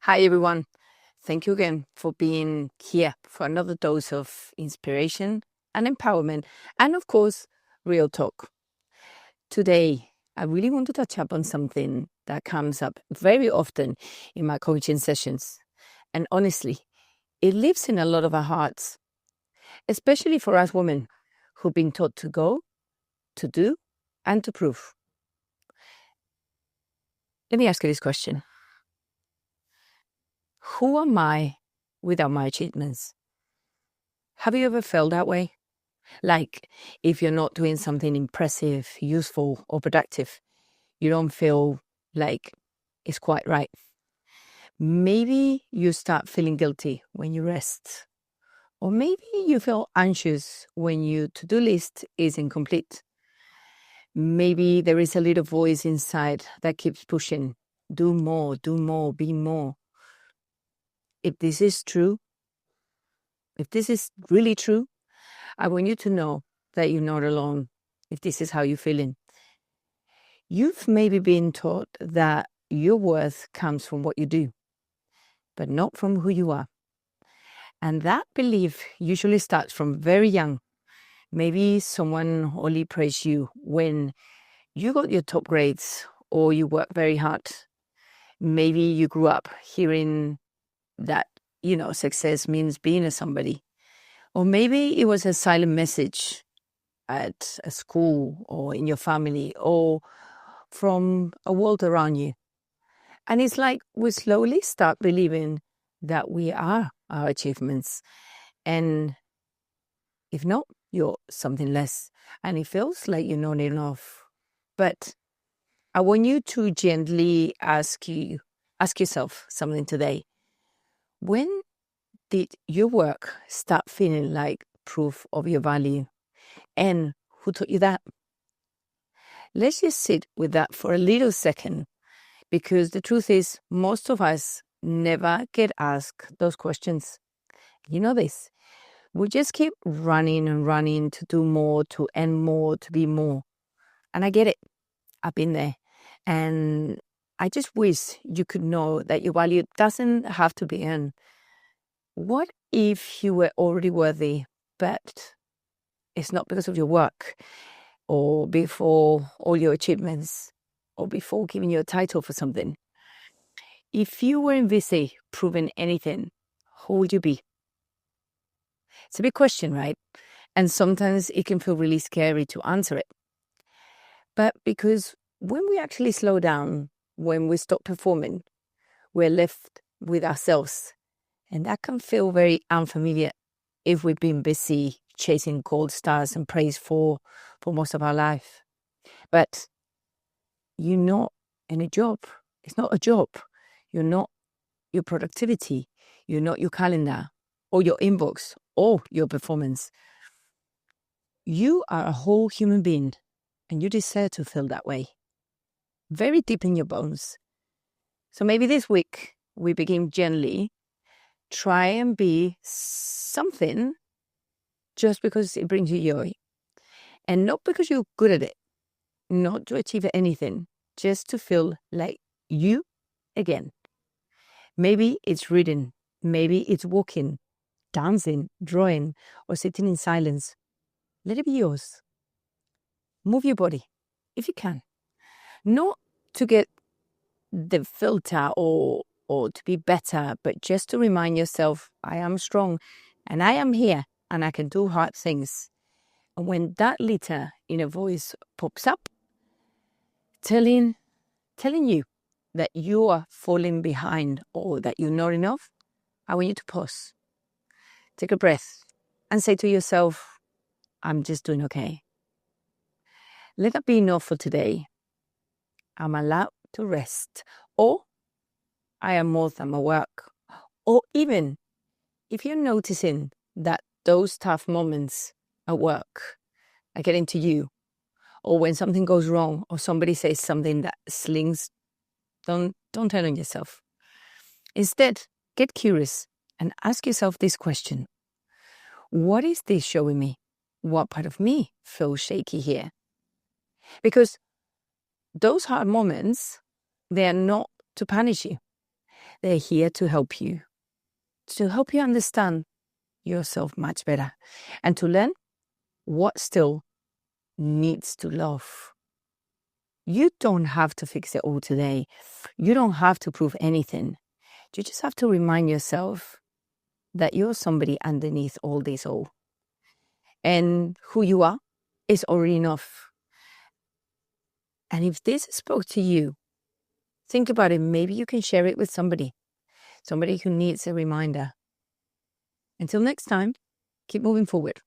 Hi, everyone. Thank you again for being here for another dose of inspiration and empowerment, and of course, real talk. Today, I really want to touch up on something that comes up very often in my coaching sessions. And honestly, it lives in a lot of our hearts, especially for us women who've been taught to go, to do, and to prove. Let me ask you this question. Who am I without my achievements? Have you ever felt that way? Like if you're not doing something impressive, useful, or productive, you don't feel like it's quite right. Maybe you start feeling guilty when you rest. Or maybe you feel anxious when your to-do list is incomplete. Maybe there is a little voice inside that keeps pushing. Do more, be more. If this is true, if this is really true, I want you to know that you're not alone if this is how you're feeling. You've maybe been taught that your worth comes from what you do, but not from who you are. And that belief usually starts from very young. Maybe someone only praised you when you got your top grades or you worked very hard. Maybe you grew up hearing that, success means being a somebody. Or maybe it was a silent message at a school or in your family or from a world around you. And it's like we slowly start believing that we are our achievements. And if not, you're something less. And it feels like you're not enough. But I want you to gently ask yourself something today. When did your work start feeling like proof of your value? And who taught you that? Let's just sit with that for a little second, because the truth is, most of us never get asked those questions. You know this. We just keep running and running to do more, to earn more, to be more. And I get it. I've been there. And I just wish you could know that your value doesn't have to be earned. What if you were already worthy, but it's not because of your work or before all your achievements or before giving you a title for something? If you weren't busy proving anything, who would you be? It's a big question, right? And sometimes it can feel really scary to answer it. But because when we actually slow down, when we stop performing, we're left with ourselves. And that can feel very unfamiliar if we've been busy chasing gold stars and praise for most of our life. But you're not in a job. It's not a job. You're not your productivity. You're not your calendar or your inbox or your performance. You are a whole human being, and you deserve to feel that way, very deep in your bones. So maybe this week we begin gently. Try and be something just because it brings you joy, and not because you're good at it, not to achieve anything, just to feel like you again. Maybe it's reading, maybe it's walking, dancing, drawing, or sitting in silence. Let it be yours. Move your body if you can. Not to get the filter or to be better, but just to remind yourself, I am strong and I am here and I can do hard things. And when that little inner voice pops up, telling you that you are falling behind or that you're not enough, I want you to pause, take a breath, and say to yourself, I'm just doing okay. Let that be enough for today. I'm allowed to rest, or I am more than my work. Or even if you're noticing that those tough moments at work are getting to you, or when something goes wrong or somebody says something that slings, don't turn on yourself. Instead, get curious and ask yourself this question. What is this showing me? What part of me feels shaky here? Because those hard moments, they are not to punish you. They're here to help you understand yourself much better and to learn what still needs to love. You don't have to fix it all today. You don't have to prove anything. You just have to remind yourself that you're somebody underneath all this all. And who you are is already enough. And if this spoke to you, think about it. Maybe you can share it with somebody who needs a reminder. Until next time, keep moving forward.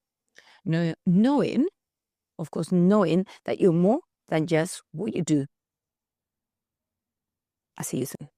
Knowing that you're more than just what you do. I'll see you soon.